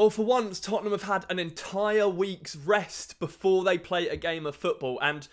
Well, for once, Tottenham have had an entire week's rest before they play a game of football, and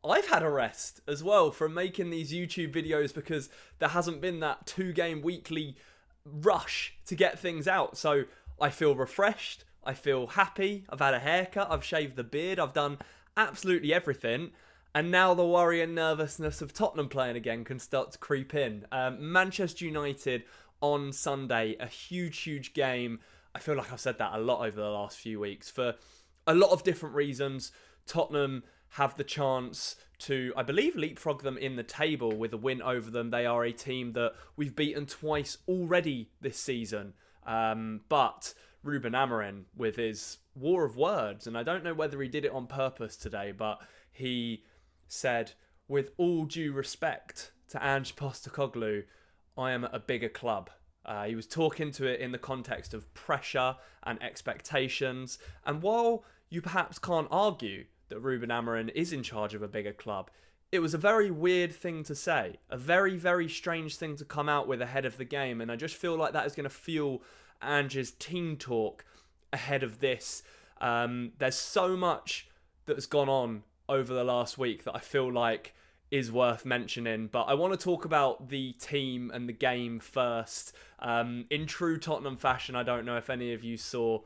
I've had a rest as well from making these YouTube videos because there hasn't been that 2-game weekly rush to get things out. So I feel refreshed, I feel happy, I've had a haircut, I've shaved the beard, I've done absolutely everything. And now the worry and nervousness of Tottenham playing again can start to creep in. Manchester United on Sunday, a huge game. I feel like I've said that a lot over the last few weeks. For a lot of different reasons, Tottenham have the chance to, I believe, leapfrog them in the table with a win over them. They are a team that we've beaten twice already this season. But Ruben Amorim, with his war of words, and I don't know whether he did it on purpose today, but he said, with all due respect to Ange Postecoglou, I am at a bigger club. He was talking to it in the context of pressure and expectations. And while you perhaps can't argue that Ruben Amorim is in charge of a bigger club, it was a very weird thing to say. A very strange thing to come out with ahead of the game. And I just feel like that is going to fuel Ange's team talk ahead of this. There's so much that's gone on over the last week that I feel like is worth mentioning, but I want to talk about the team and the game first. In true Tottenham fashion, I don't know if any of you saw,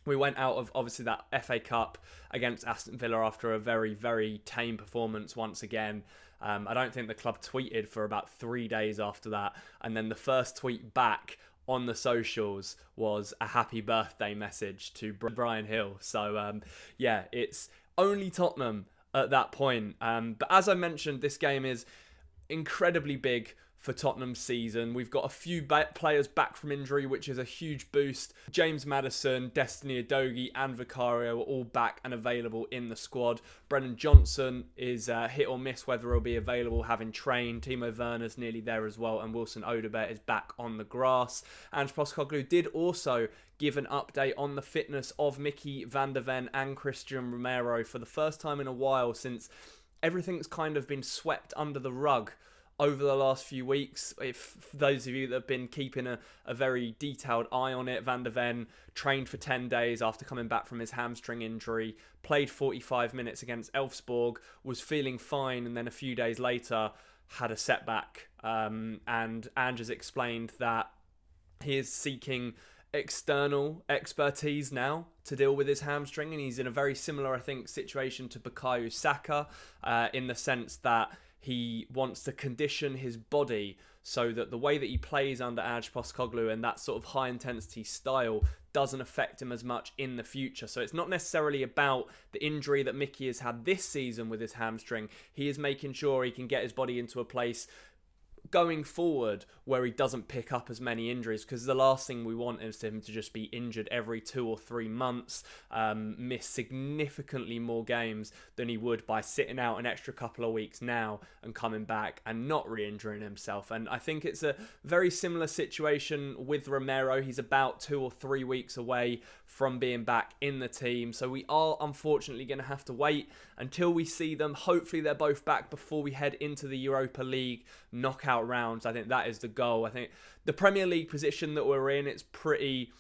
we went out of obviously that FA Cup against Aston Villa after a very tame performance once again. I don't think the club tweeted for about 3 days after that, and then the first tweet back on the socials was a happy birthday message to Brian Hill. So yeah, it's only Tottenham at that point. But as I mentioned, this game is incredibly big for Tottenham's season. We've got a few players back from injury, which is a huge boost. James Maddison, Destiny Udogie and Vicario are all back and available in the squad. Brennan Johnson is hit or miss whether he'll be available, having trained. Timo Werner's nearly there as well, and Wilson Odobert is back on the grass. Ange Postecoglou did also give an update on the fitness of Mickey van der Ven and Christian Romero for the first time in a while, since everything's kind of been swept under the rug over the last few weeks. If those of you that have been keeping a very detailed eye on it, Van der Ven trained for 10 days after coming back from his hamstring injury, played 45 minutes against Elfsborg, was feeling fine, and then a few days later had a setback. And Ange has explained that he is seeking external expertise now to deal with his hamstring, and he's in a very similar, I think, situation to Bukayo Saka, in the sense that he wants to condition his body so that the way that he plays under Ange Postecoglou and that sort of high-intensity style doesn't affect him as much in the future. So it's not necessarily about the injury that Mickey has had this season with his hamstring. He is making sure he can get his body into a place going forward where he doesn't pick up as many injuries, because the last thing we want is him to just be injured every 2 or 3 months, miss significantly more games than he would by sitting out an extra couple of weeks now and coming back and not re-injuring himself. And I think it's a very similar situation with Romero. He's about 2 or 3 weeks away from being back in the team, so we are unfortunately going to have to wait until we see them. Hopefully they're both back before we head into the Europa League knockout rounds. I think that is the goal. I think the Premier League position that we're in, it's pretty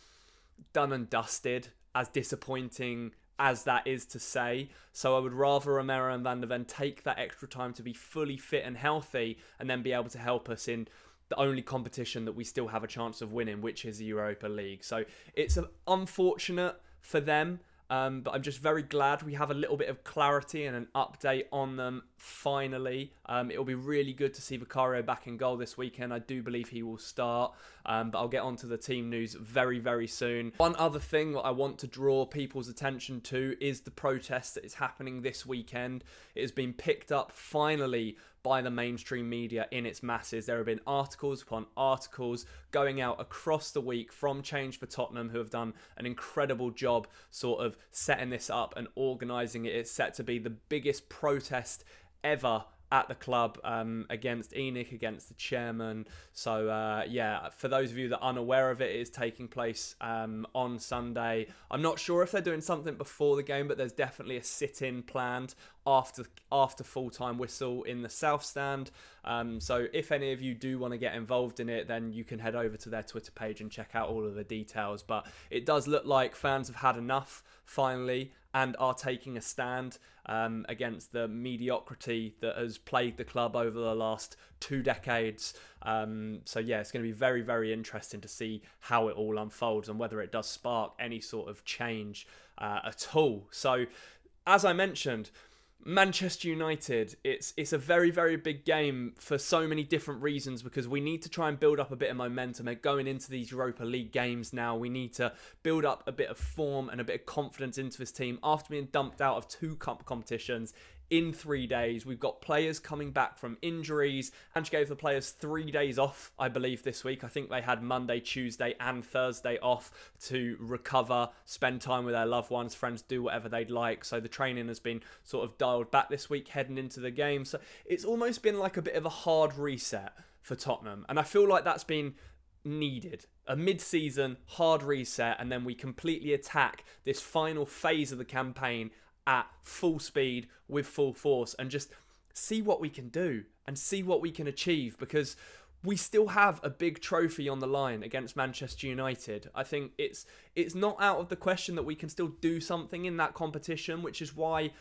done and dusted, as disappointing as that is to say. So I would rather Romero and Van der Ven take that extra time to be fully fit and healthy, and then be able to help us in the only competition that we still have a chance of winning, which is the Europa League. So it's unfortunate for them, but I'm just very glad we have a little bit of clarity and an update on them finally. It'll be really good to see Vicario back in goal this weekend. I do believe he will start, but I'll get onto the team news very soon. One other thing that I want to draw people's attention to is the protest that is happening this weekend. It has been picked up finally by the mainstream media in its masses. There have been articles upon articles going out across the week from Change for Tottenham, who have done an incredible job sort of setting this up and organising it. It's set to be the biggest protest ever at the club, against ENIC, against the chairman. So yeah, for those of you that are unaware of it, it is taking place on Sunday. I'm not sure if they're doing something before the game, but there's definitely a sit-in planned after full-time whistle in the South Stand. So if any of you do want to get involved in it, then you can head over to their Twitter page and check out all of the details. But it does look like fans have had enough finally and are taking a stand against the mediocrity that has plagued the club over the last 2 decades. So yeah, it's going to be very, very interesting to see how it all unfolds and whether it does spark any sort of change at all. So as I mentioned, Manchester United, it's a very, very big game for so many different reasons, because we need to try and build up a bit of momentum going into these Europa League games now. We need to build up a bit of form and a bit of confidence into this team after being dumped out of 2 cup competitions in 3 days. We've got players coming back from injuries. Ange gave the players 3 days off, I believe, this week. I think they had Monday, Tuesday and Thursday off to recover, spend time with their loved ones, friends, do whatever they'd like. So the training has been sort of dialed back this week heading into the game. So it's almost been like a bit of a hard reset for Tottenham. And I feel like that's been needed. A mid-season hard reset, and then we completely attack this final phase of the campaign at full speed with full force and just see what we can do and see what we can achieve, because we still have a big trophy on the line against Manchester United. I think it's not out of the question that we can still do something in that competition, which is why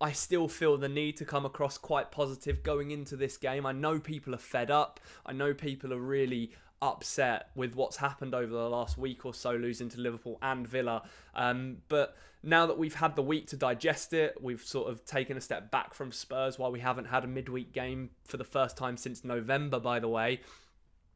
I still feel the need to come across quite positive going into this game. I know people are fed up. I know people are really upset with what's happened over the last week or so, losing to Liverpool and Villa. But now that we've had the week to digest it, we've sort of taken a step back from Spurs while we haven't had a midweek game for the first time since November, by the way.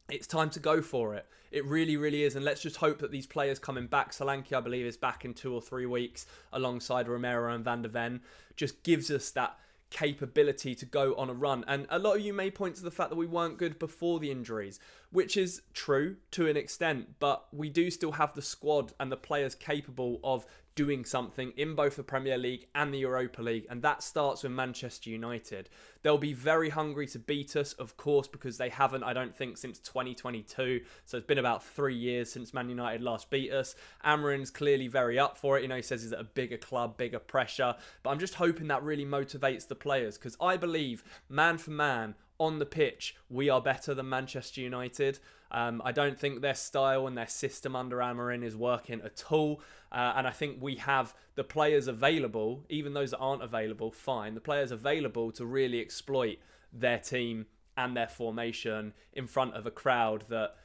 It's time to go for it. It really, really is. And let's just hope that these players coming back, Solanke, I believe, is back in 2 or 3 weeks alongside Romero and Van de Ven, just gives us that capability to go on a run. And a lot of you may point to the fact that we weren't good before the injuries, which is true to an extent, but we do still have the squad and the players capable of doing something in both the Premier League and the Europa League, and that starts with Manchester United. They'll be very hungry to beat us, of course, because they haven't, I don't think, since 2022, so it's been about 3 years since Man United last beat us. Amarin's clearly very up for it. You know, he says he's at a bigger club, bigger pressure, but I'm just hoping that really motivates the players, because I believe, man for man, on the pitch, we are better than Manchester United. I don't think their style and their system under Amarin is working at all. And I think we have the players available, even those that aren't available, fine. The players available to really exploit their team and their formation in front of a crowd that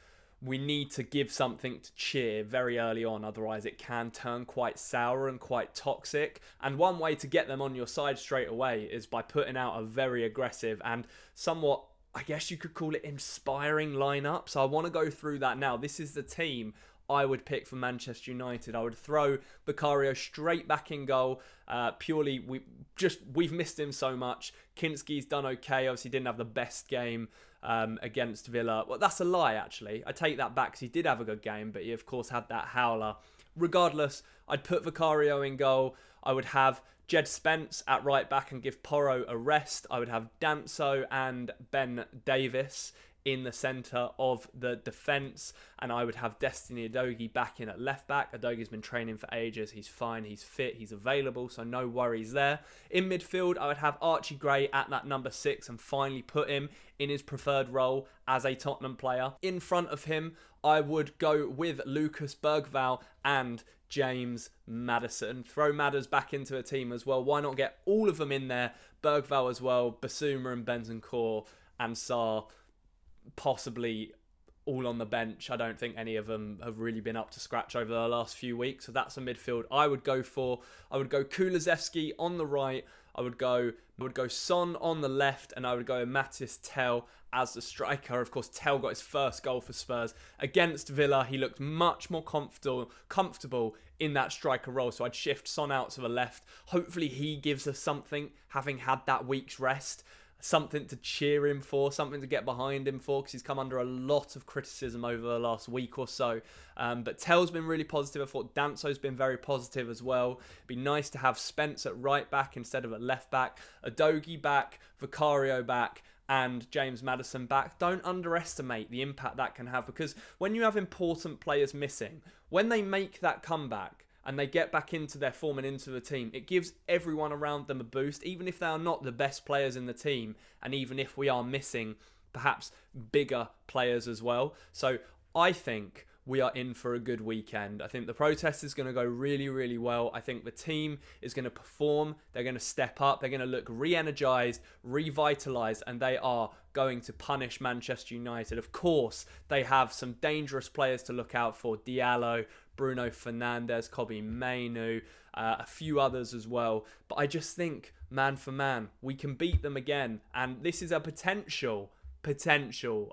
we need to give something to cheer very early on. Otherwise, it can turn quite sour and quite toxic. And one way to get them on your side straight away is by putting out a very aggressive and somewhat, I guess you could call it, inspiring lineup. So I want to go through that now. This is the team I would pick for Manchester United. I would throw Vicario straight back in goal. Purely, we've missed him so much. Kinski's done okay. Obviously, didn't have the best game against Villa. Well, that's a lie, actually. I take that back, because he did have a good game, but he, of course, had that howler. Regardless, I'd put Vicario in goal. I would have Jed Spence at right back and give Porro a rest. I would have Danso and Ben Davis in the centre of the defence, and I would have Destiny Udogie back in at left back. Udogie's been training for ages. He's fine, he's fit, he's available, so no worries there. In midfield, I would have Archie Gray at that number 6 and finally put him in his preferred role as a Tottenham player. In front of him, I would go with Lucas Bergvall and James Maddison. Throw Madders back into a team as well. Why not get all of them in there? Bergvall as well, Basuma and Bentancur and Sarr possibly all on the bench. I don't think any of them have really been up to scratch over the last few weeks. So that's a midfield I would go for. I would go Kulusevski on the right. I would go Son on the left, and I would go Matis Tel as the striker. Of course, Tel got his first goal for Spurs against Villa. He looked much more comfortable in that striker role. So I'd shift Son out to the left. Hopefully he gives us something, having had that week's rest. Something to cheer him for, something to get behind him for, because he's come under a lot of criticism over the last week or so. But Tell's been really positive. I thought Danso's been very positive as well. It'd be nice to have Spence at right back instead of at left back. Udogie back, Vicario back, and James Maddison back. Don't underestimate the impact that can have, because when you have important players missing, when they make that comeback, and they get back into their form and into the team, it gives everyone around them a boost, even if they are not the best players in the team, and even if we are missing perhaps bigger players as well. So I think we are in for a good weekend. I think the protest is going to go really, really well. I think the team is going to perform. They're going to step up. They're going to look re-energized, revitalized, and they are going to punish Manchester United. Of course, they have some dangerous players to look out for. Diallo, Bruno Fernandes, Kobbie Mainoo, a few others as well. But I just think, man for man, we can beat them again. And this is a potential,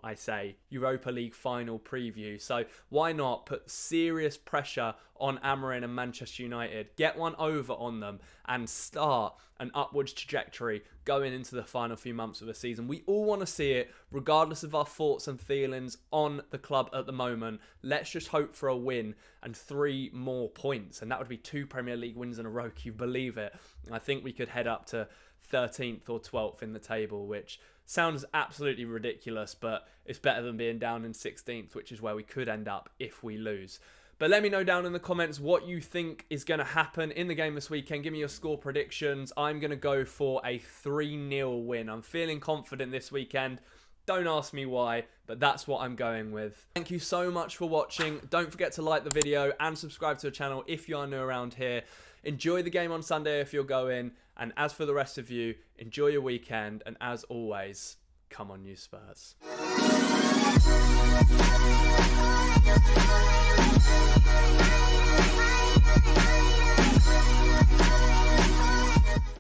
I say, Europa League final preview. So why not put serious pressure on Amorim and Manchester United, get one over on them, and start an upwards trajectory going into the final few months of the season. We all want to see it, regardless of our thoughts and feelings on the club at the moment. Let's just hope for a win and 3 more points, and that would be 2 Premier League wins in a row. Can you believe it? I think we could head up to 13th or 12th in the table, which sounds absolutely ridiculous, but it's better than being down in 16th, which is where we could end up if we lose. But let me know down in the comments what you think is going to happen in the game this weekend. Give me your score predictions. I'm going to go for a 3-0 win. I'm feeling confident this weekend. Don't ask me why, but that's what I'm going with. Thank you so much for watching. Don't forget to like the video and subscribe to the channel if you are new around here. Enjoy the game on Sunday if you're going. And as for the rest of you, enjoy your weekend. And as always, come on you Spurs.